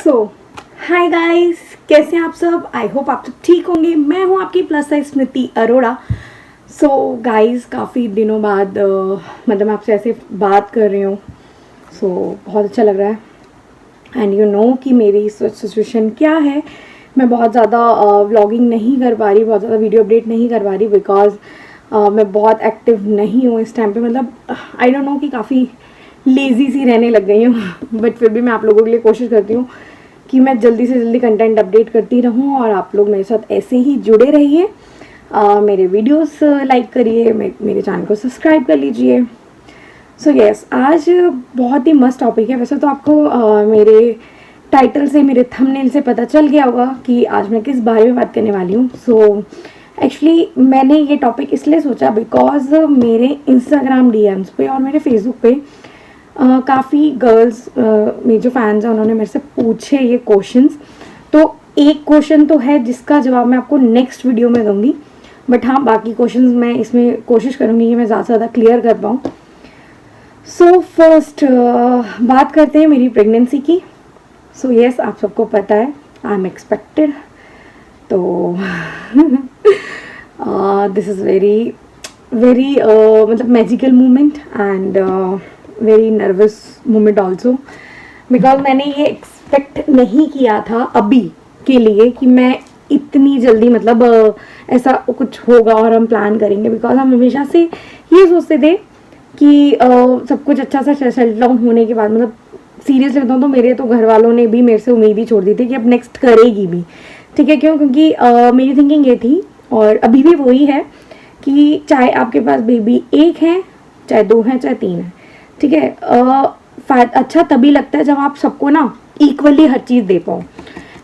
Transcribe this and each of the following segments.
सो hi guys, कैसे हैं आप सब। आई होप आप सब ठीक होंगे। मैं हूं आपकी प्लस साइज स्मृति अरोड़ा। सो गाइस, काफ़ी दिनों बाद मतलब मैं आपसे ऐसे बात कर रही हूँ। बहुत अच्छा लग रहा है। एंड यू नो कि मेरी सिचुएशन क्या है। मैं बहुत ज़्यादा व्लॉगिंग नहीं कर पा रही, बहुत ज़्यादा वीडियो अपडेट नहीं कर पा रही बिकॉज मैं बहुत एक्टिव नहीं हूँ इस टाइम पे। मतलब आई डोंट नो कि काफ़ी लेज़ी सी रहने लग गई हूँ बट फिर भी मैं आप लोगों के लिए कोशिश करती हूँ कि मैं जल्दी से जल्दी कंटेंट अपडेट करती रहूँ और आप लोग मेरे साथ ऐसे ही जुड़े रहिए। मेरे वीडियोस लाइक करिए, मेरे चैनल को सब्सक्राइब कर लीजिए। सो यस, आज बहुत ही मस्त टॉपिक है। वैसे तो आपको मेरे टाइटल से, मेरे थंबनेल से पता चल गया होगा कि आज मैं किस बारे में बात करने वाली हूँ। एक्चुअली मैंने ये टॉपिक इसलिए सोचा बिकॉज मेरे इंस्टाग्राम डीएम्स पे और मेरे फेसबुक पे काफ़ी गर्ल्स, मेरे जो फैंस हैं उन्होंने मेरे से पूछे ये क्वेश्चंस। तो एक क्वेश्चन तो है जिसका जवाब मैं आपको नेक्स्ट वीडियो में दूंगी, बट हाँ बाकी क्वेश्चंस मैं इसमें कोशिश करूँगी कि मैं ज़्यादा से ज़्यादा क्लियर कर पाऊँ। फर्स्ट बात करते हैं मेरी प्रेगनेंसी की। यस, आप सबको पता है आई एम एक्सपेक्टेड। तो दिस इज़ वेरी वेरी मतलब magical moment and very nervous moment also because मैंने ये एक्सपेक्ट नहीं किया था अभी के लिए कि मैं इतनी जल्दी मतलब ऐसा कुछ होगा और हम प्लान करेंगे। बिकॉज हम हमेशा से ये सोचते थे कि सब कुछ अच्छा सा सेटल डाउन होने के बाद, मतलब सीरियसली बताऊँ तो मेरे तो घर वालों ने भी मेरे से उम्मीद ही छोड़ दी थी कि अब नेक्स्ट करेगी भी। ठीक है, क्यों? क्योंकि मेरी थिंकिंग ये थी और अभी भी वही है कि चाहे आपके पास बेबी एक है, चाहे दो हैं, चाहे तीन है, ठीक है, अच्छा तभी लगता है जब आप सबको ना इक्वली हर चीज़ दे पाओ।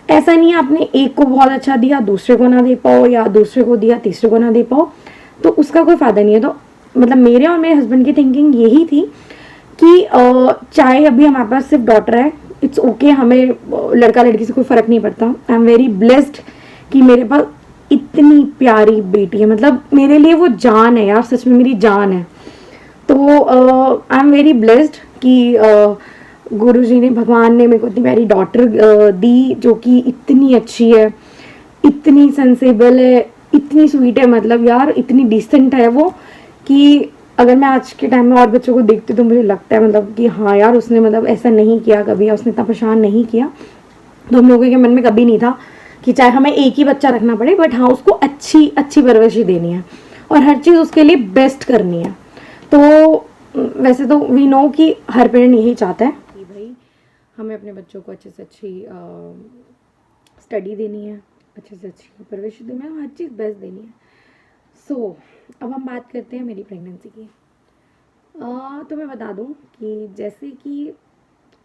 ऐसा नहीं है आपने एक को बहुत अच्छा दिया दूसरे को ना दे पाओ, या दूसरे को दिया तीसरे को ना दे पाओ, तो उसका कोई फ़ायदा नहीं है। तो मतलब मेरे और मेरे हस्बैंड की थिंकिंग यही थी कि चाहे अभी हमारे पास सिर्फ डॉटर है, इट्स ओके, हमें लड़का लड़की से कोई फ़र्क नहीं पड़ता। आई एम वेरी ब्लेस्ड कि मेरे पास इतनी प्यारी बेटी है। मतलब मेरे लिए वो जान है यार, सच में मेरी जान है। तो आई एम वेरी ब्लेस्ड कि गुरुजी ने, भगवान ने मेरे को इतनी प्यारी डॉटर दी जो कि इतनी अच्छी है, इतनी सेंसेबल है, इतनी स्वीट है। मतलब यार इतनी डिसेंट है वो कि अगर मैं आज के टाइम में और बच्चों को देखती तो मुझे लगता है मतलब कि हाँ यार उसने मतलब ऐसा नहीं किया कभी, उसने इतना परेशान नहीं किया। तो हम लोगों के मन में कभी नहीं था कि चाहे हमें एक ही बच्चा रखना पड़े, बट हाँ उसको अच्छी अच्छी परवरिश देनी है और हर चीज़ उसके लिए बेस्ट करनी है। तो वैसे तो वी नो कि हर पेरेंट यही चाहता है कि भाई हमें अपने बच्चों को अच्छे से अच्छी स्टडी देनी है, अच्छे से अच्छी परवरिश देनी है, हर चीज़ बेस्ट देनी है। अब हम बात करते हैं मेरी प्रेगनेंसी की। तो मैं बता दूं कि जैसे कि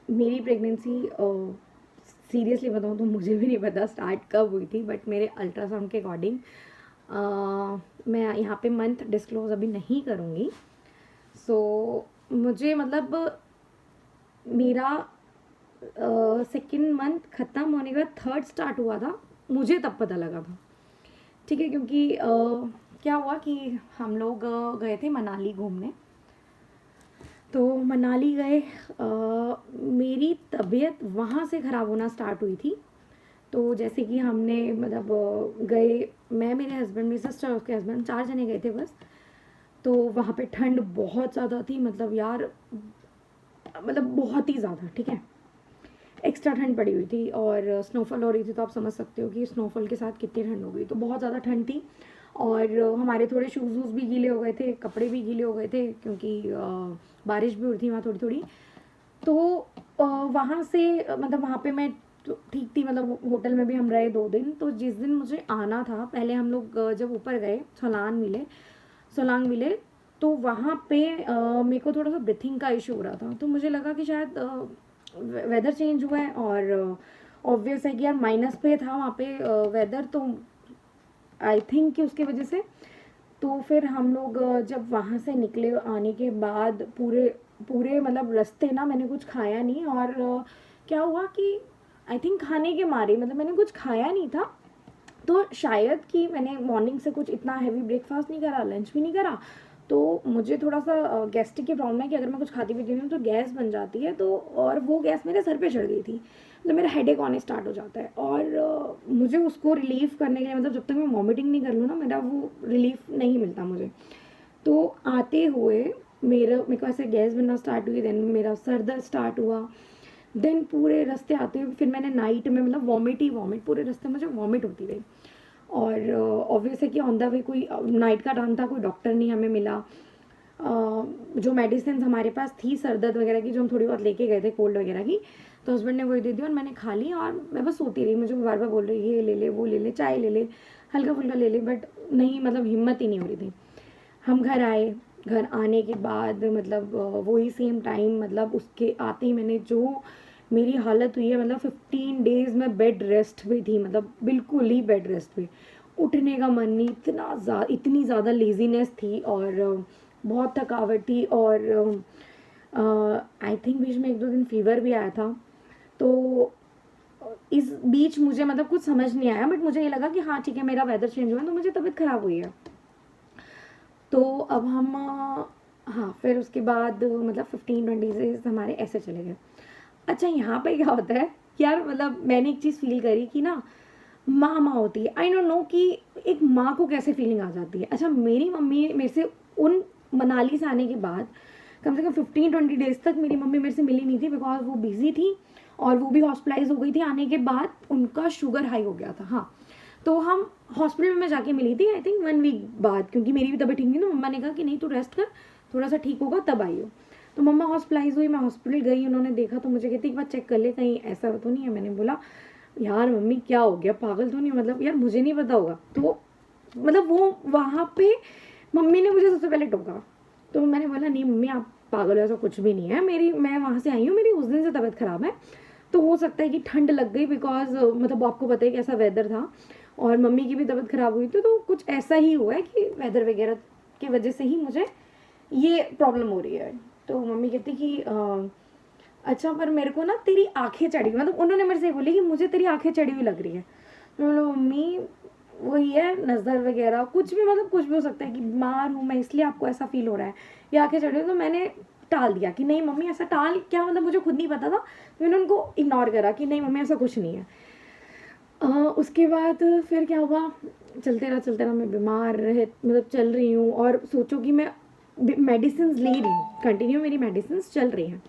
मेरी प्रेगनेंसी, सीरियसली बताऊँ तो मुझे भी नहीं पता स्टार्ट कब हुई थी, बट मेरे अल्ट्रासाउंड के अकॉर्डिंग मैं यहाँ पे मंथ डिस्क्लोज अभी नहीं करूँगी। मुझे मतलब मेरा सेकेंड मंथ ख़त्म होने के बाद थर्ड स्टार्ट हुआ था, मुझे तब पता लगा था। ठीक है, क्योंकि क्या हुआ कि हम लोग गए थे मनाली घूमने। तो मनाली गए, मेरी तबीयत वहाँ से ख़राब होना स्टार्ट हुई थी। तो जैसे कि हमने मतलब गए, मैं, मेरे हस्बैंड, मेरी सिस्टर और उसके हस्बैंड, 4 जने गए थे बस। तो वहाँ पे ठंड बहुत ज़्यादा थी, मतलब यार मतलब बहुत ही ज़्यादा, ठीक है, एक्स्ट्रा ठंड पड़ी हुई थी और स्नोफॉल हो रही थी। तो आप समझ सकते हो कि स्नोफॉल के साथ कितनी ठंड हो गई। तो बहुत ज़्यादा ठंड थी और हमारे थोड़े शूज़ वूज़ भी गीले हो गए थे, कपड़े भी गीले हो गए थे, क्योंकि बारिश भी हो रही थी वहाँ थोड़ी थोड़ी। तो वहाँ से मतलब वहाँ पे मैं तो ठीक थी, मतलब होटल में भी हम रहे 2 दिन। तो जिस दिन मुझे आना था, पहले हम लोग जब ऊपर गए सोलांग मिले, तो वहाँ पे मेरे को थोड़ा सा ब्रीथिंग का इशू हो रहा था। तो मुझे लगा कि शायद वेदर चेंज हुआ है और ऑब्वियस है कि यार माइनस पे था वहाँ पे वेदर, तो आई थिंक कि उसकी वजह से। तो फिर हम लोग जब वहाँ से निकले, आने के बाद पूरे पूरे मतलब रास्ते ना मैंने कुछ खाया नहीं। और क्या हुआ कि आई थिंक खाने के मारे, मतलब मैंने कुछ खाया नहीं था, तो शायद कि मैंने मॉर्निंग से कुछ इतना हैवी ब्रेकफास्ट नहीं करा, लंच भी नहीं करा, तो मुझे थोड़ा सा गैस्ट्रिक की प्रॉब्लम है कि अगर मैं कुछ खाती पीती हूँ तो गैस बन जाती है, तो और वो गैस मेरे सर पे चढ़ गई थी, मतलब मेरा हेडेक आने स्टार्ट हो जाता है। और मुझे उसको रिलीव करने के लिए, मतलब जब तक मैं वॉमिटिंग नहीं कर लूँ ना, मेरा वो रिलीफ नहीं मिलता मुझे। तो आते हुए मेरे को ऐसे गैस बनना स्टार्ट हुई, देन मेरा सर दर्द स्टार्ट हुआ, देन पूरे रास्ते आते हुए फिर मैंने नाइट में मतलब वॉमिट ही वॉमिट, पूरे रास्ते मुझे वॉमिट होती रही। और ऑब्वियस है कि ऑन द वे कोई नाइट का टाइम था, कोई डॉक्टर नहीं हमें मिला। जो मेडिसिन हमारे पास थी सर दर्द वगैरह की, जो हम थोड़ी बहुत लेके गए थे कोल्ड वगैरह की, तो हस्बैंड ने वही दे दी और मैंने खा ली। और मैं बस सोती रही, मुझे बार बार बोल रही ये ले ले वो ले ले, चाय ले ले, हल्का फुल्का ले ले, बट नहीं, मतलब हिम्मत ही नहीं हो रही थी। हम घर आए, घर आने के बाद मतलब वही सेम टाइम, मतलब उसके आते ही मैंने जो मेरी हालत हुई है, मतलब 15 डेज़ में बेड रेस्ट पे थी, मतलब बिल्कुल ही बेड रेस्ट पे, उठने का मन नहीं, इतनी ज़्यादा लेजीनेस थी और बहुत थकावट थी। और आई थिंक बीच में 1-2 दिन फीवर भी आया था। तो इस बीच मुझे मतलब कुछ समझ नहीं आया, बट मुझे ये लगा कि हाँ ठीक है, मेरा वेदर चेंज हुआ है तो मुझे तबीयत ख़राब हुई है। तो अब हम हाँ, फिर उसके बाद मतलब 15-20 डेज हमारे ऐसे चले गए। अच्छा, यहाँ पे क्या होता है यार, मतलब मैंने एक चीज़ फील करी कि ना, माँ माँ होती है, आई डोंट नो कि एक माँ को कैसे फीलिंग आ जाती है। अच्छा, मेरी मम्मी मेरे से उन मनाली से आने के बाद कम से कम 15-20 डेज तक मेरी मम्मी मेरे से मिली नहीं थी, बिकॉज वो बिजी थी और वो भी हॉस्पिटलाइज हो गई थी। आने के बाद उनका शुगर हाई हो गया था। हाँ, तो हम हॉस्पिटल में जाके मिली थी आई थिंक 1 वीक बाद, क्योंकि मेरी भी तबीयत ठीक नहीं, तो मम्मा ने कहा कि नहीं तू रेस्ट कर, थोड़ा सा ठीक होगा तब आई हो। तो मम्मा हॉस्पिटलाइज हुई, मैं हॉस्पिटल गई, उन्होंने देखा तो मुझे कहती एक बार चेक कर ले कहीं ऐसा तो नहीं है। मैंने बोला यार मम्मी क्या हो गया, पागल तो नहीं, मतलब यार मुझे नहीं पता होगा। तो मतलब वो वहाँ पे मम्मी ने मुझे सबसे पहले टोका, तो मैंने बोला नहीं मम्मी आप पागल हो, ऐसा कुछ भी नहीं है, मैं वहाँ से आई हूँ, मेरी उस दिन से तबीयत ख़राब है, तो हो सकता है कि ठंड लग गई, बिकॉज मतलब आपको पता है कैसा वेदर था और मम्मी की भी तबीयत ख़राब हुई थी, तो कुछ ऐसा ही हुआ है कि वेदर वगैरह की वजह से ही मुझे ये प्रॉब्लम हो रही है। तो मम्मी कहती कि अच्छा पर मेरे को ना तेरी आंखें चढ़ी, मतलब उन्होंने मेरे से बोली कि मुझे तेरी आंखें चढ़ी हुई लग रही है। तो बोला मम्मी वही है नज़र वगैरह, कुछ भी, मतलब कुछ भी हो सकता है कि बीमार हूँ मैं इसलिए आपको ऐसा फील हो रहा है, या आंखें चढ़ी हुई। तो मैंने टाल दिया कि नहीं मम्मी ऐसा टाल क्या, मतलब मुझे खुद नहीं पता था, तो मैंने उनको इग्नोर करा कि नहीं मम्मी ऐसा कुछ नहीं है। उसके बाद फिर क्या हुआ, चलते रहा, मैं बीमार रहे, मतलब चल रही हूँ और सोचो कि मैं मेडिसिन ले रही हूँ, कंटिन्यू मेरी मेडिसिन चल रही हैं।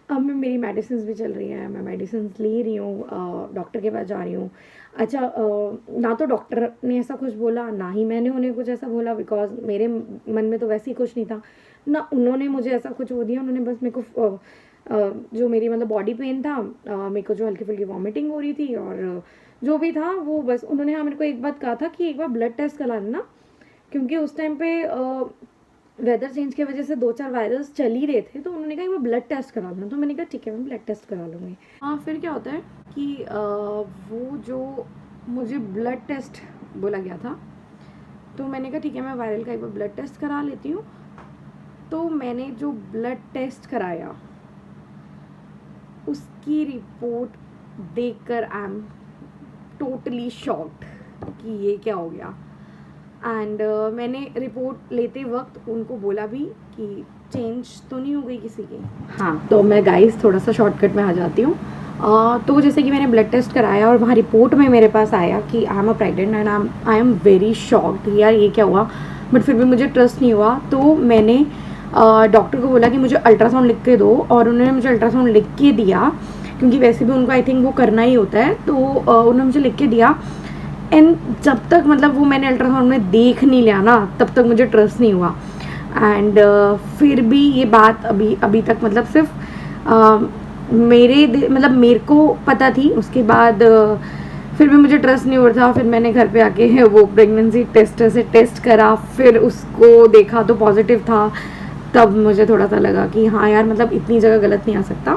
अब मैं मेरी मेडिसिन भी चल रही हैं, मैं मेडिसिन ले रही हूँ, डॉक्टर के पास जा रही हूँ। अच्छा, ना तो डॉक्टर ने ऐसा कुछ बोला, ना ही मैंने उन्हें कुछ ऐसा बोला, बिकॉज मेरे मन में तो वैसे ही कुछ नहीं था, ना उन्होंने मुझे ऐसा कुछ वो दिया। उन्होंने बस मेरे को जो मेरी मतलब बॉडी पेन था, मेरे को जो हल्की फुल्की वॉमिटिंग हो रही थी और जो भी था वो बस उन्होंने हाँ मेरे को एक बात कहा था कि एक बार ब्लड टेस्ट करा लेना, क्योंकि उस टाइम पे वेदर चेंज की वजह से 2-4 वायरस चल ही रहे थे, तो उन्होंने कहा एक बार ब्लड टेस्ट करा लेना। तो मैंने कहा ठीक है मैं ब्लड टेस्ट करा लूँगी। हाँ, फिर क्या होता है कि वो जो मुझे ब्लड टेस्ट बोला गया था, तो मैंने कहा ठीक है मैं वायरल का एक बार ब्लड टेस्ट करा लेती हूँ। तो मैंने जो ब्लड टेस्ट कराया उसकी रिपोर्ट देखकर आई एम टोटली शॉक्ड कि ये क्या हो गया। एंड मैंने रिपोर्ट लेते वक्त उनको बोला भी कि चेंज तो नहीं हो गई किसी की। हाँ, तो मैं गाइस थोड़ा सा शॉर्टकट में आ जाती हूँ। तो जैसे कि मैंने ब्लड टेस्ट कराया और वहाँ रिपोर्ट में मेरे पास आया कि I am a pregnant and I am very shocked, यार ये क्या हुआ, बट फिर भी मुझे ट्रस्ट नहीं हुआ। तो मैंने डॉक्टर को बोला कि मुझे अल्ट्रासाउंड लिख के दो, और उन्होंने मुझे अल्ट्रासाउंड लिख के दिया, क्योंकि वैसे भी उनको आई थिंक वो करना ही होता है। तो उन्होंने मुझे लिख के दिया। एंड जब तक मतलब वो मैंने अल्ट्रासाउंड में देख नहीं लिया ना, तब तक मुझे ट्रस्ट नहीं हुआ। एंड फिर भी ये बात अभी तक मतलब सिर्फ मतलब मेरे को पता थी। उसके बाद फिर भी मुझे ट्रस्ट नहीं हो रहा था। फिर मैंने घर पे आके वो प्रेगनेंसी टेस्टर से टेस्ट करा, फिर उसको देखा तो पॉजिटिव था। तब मुझे थोड़ा सा लगा कि हाँ यार, मतलब इतनी जगह गलत नहीं आ सकता,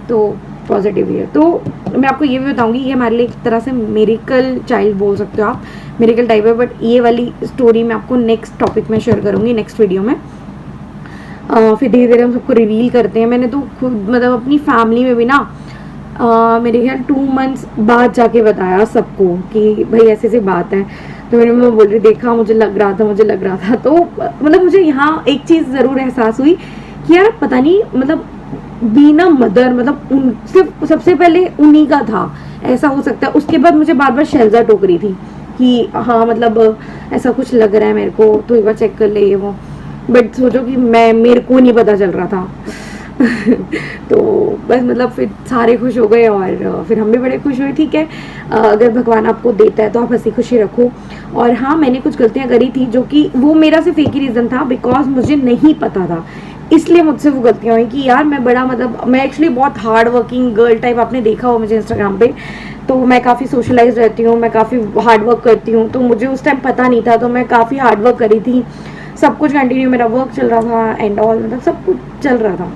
तो पॉजिटिव ही है। तो मैं आपको ये भी बताऊंगी, ये हमारे लिए एक तरह से मेरिकल चाइल्ड बोल सकते हो आप, मेरिकल टाइप है। बट ये वाली स्टोरी मैं आपको नेक्स्ट टॉपिक में शेयर करूँगी, नेक्स्ट वीडियो में। फिर धीरे धीरे हम सबको रिवील करते हैं। मैंने तो खुद मतलब अपनी फैमिली में भी ना मेरे ख्याल 2 मंथ्स बाद जाके बताया सबको कि भाई ऐसे ऐसी बात है। तो मेरी मम्मा बोल रही देखा मुझे लग रहा था, मुझे लग रहा था। तो मतलब मुझे यहाँ एक चीज़ ज़रूर एहसास हुई कि यार पता नहीं मतलब बीना मदर मतलब उन सिर्फ सबसे पहले उन्हीं का था, ऐसा हो सकता है। उसके बाद मुझे बार बार शैलजा टोक रही थी कि हाँ मतलब ऐसा कुछ लग रहा है मेरे को, तो एक बार चेक कर ले ये वो। बट सोचो कि मेरे को नहीं पता चल रहा था। तो बस मतलब फिर सारे खुश हो गए और फिर हम भी बड़े खुश हुए। ठीक है, अगर भगवान आपको देता है तो आप हंसी खुशी रखो। और हाँ, मैंने कुछ गलतियाँ करी थी जो कि वो मेरा सिर्फ एक ही रीज़न था, बिकॉज मुझे नहीं पता था, इसलिए मुझसे वो गलतियाँ हुई कि यार मैं बड़ा मतलब मैं एक्चुअली बहुत हार्ड वर्किंग गर्ल टाइप, आपने देखा हो मुझे इंस्टाग्राम पे, तो मैं काफ़ी सोशलाइज रहती हूँ, मैं काफ़ी हार्ड वर्क करती हूँ। तो मुझे उस टाइम पता नहीं था, तो मैं काफ़ी हार्ड वर्क करी थी, सब कुछ कंटिन्यू मेरा वर्क चल रहा था एंड ऑल, मतलब सब कुछ चल रहा था।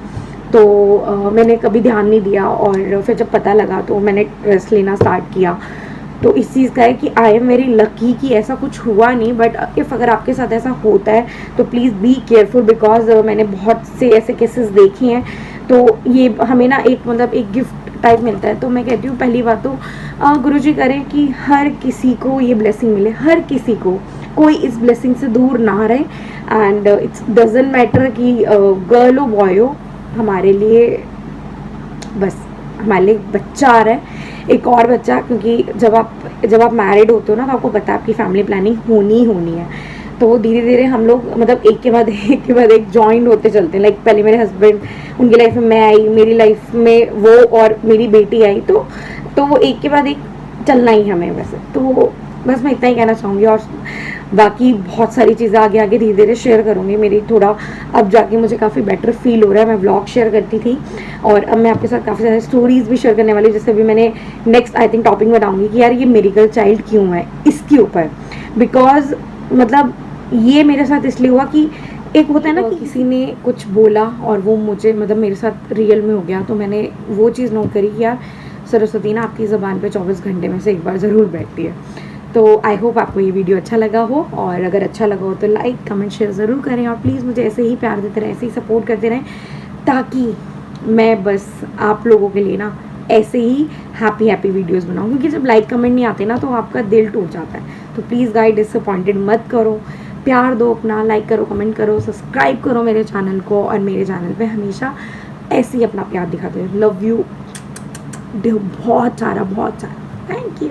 तो मैंने कभी ध्यान नहीं दिया और फिर जब पता लगा तो मैंने रेस्ट लेना स्टार्ट किया। तो इस चीज़ का है कि आई एम वेरी लकी कि ऐसा कुछ हुआ नहीं। बट इफ़ अगर आपके साथ ऐसा होता है तो प्लीज़ बी केयरफुल, बिकॉज मैंने बहुत से ऐसे केसेस देखे हैं। तो ये हमें ना एक मतलब एक गिफ्ट टाइप मिलता है। तो मैं कहती हूँ पहली बात तो गुरुजी करें कि हर किसी को ये ब्लेसिंग मिले, हर किसी को, कोई इस ब्लेसिंग से दूर ना रहे। एंड इट्स डजेंट मैटर कि गर्ल हो बॉय हो, हमारे लिए बस हमारे लिए बच्चा आ रहा है, एक और बच्चा। क्योंकि जब आप मैरिड होते हो ना, तो आपको पता है आपकी फैमिली प्लानिंग होनी ही होनी है। तो धीरे धीरे हम लोग मतलब एक के बाद एक जॉइंट होते चलते हैं। लाइक पहले मेरे हस्बैंड, उनकी लाइफ में मैं आई, मेरी लाइफ में वो, और मेरी बेटी आई। तो वो एक के बाद एक चलना ही हमें वैसे। तो बस मैं इतना ही कहना चाहूँगी। और बाकी बहुत सारी चीज़ें आगे आगे धीरे धीरे शेयर करूँगी। मेरी थोड़ा अब जाके मुझे काफ़ी बेटर फील हो रहा है। मैं व्लॉग शेयर करती थी और अब मैं आपके साथ काफ़ी सारे स्टोरीज भी शेयर करने वाली हूँ। जैसे अभी मैंने नेक्स्ट आई थिंक टॉपिक बनाऊंगी कि यार ये मिरेकल चाइल्ड क्यों है, इसके ऊपर। बिकॉज मतलब ये मेरे साथ इसलिए हुआ कि एक होता है ना कि किसी ने कुछ बोला और वो मुझे मतलब मेरे साथ रियल में हो गया। तो मैंने वो चीज़ नोट करी कि यार सरस्वती ना आपकी ज़बान पे 24 घंटे में से एक बार ज़रूर बैठती है। तो आई होप आपको ये वीडियो अच्छा लगा हो, और अगर अच्छा लगा हो तो लाइक कमेंट शेयर ज़रूर करें। और प्लीज़ मुझे ऐसे ही प्यार देते रहें, ऐसे ही सपोर्ट करते रहें, ताकि मैं बस आप लोगों के लिए ना ऐसे ही हैप्पी वीडियोस बनाऊं। क्योंकि जब लाइक कमेंट नहीं आते ना तो आपका दिल टूट जाता है। तो प्लीज़ गाइस डिसअपॉइंटेड मत करो, प्यार दो अपना, लाइक करो, कमेंट करो, सब्सक्राइब करो मेरे चैनल को, और मेरे चैनल पे हमेशा ऐसे ही अपना प्यार दिखाते रहो। लव यू बहुत सारा, बहुत सारा। Thank you.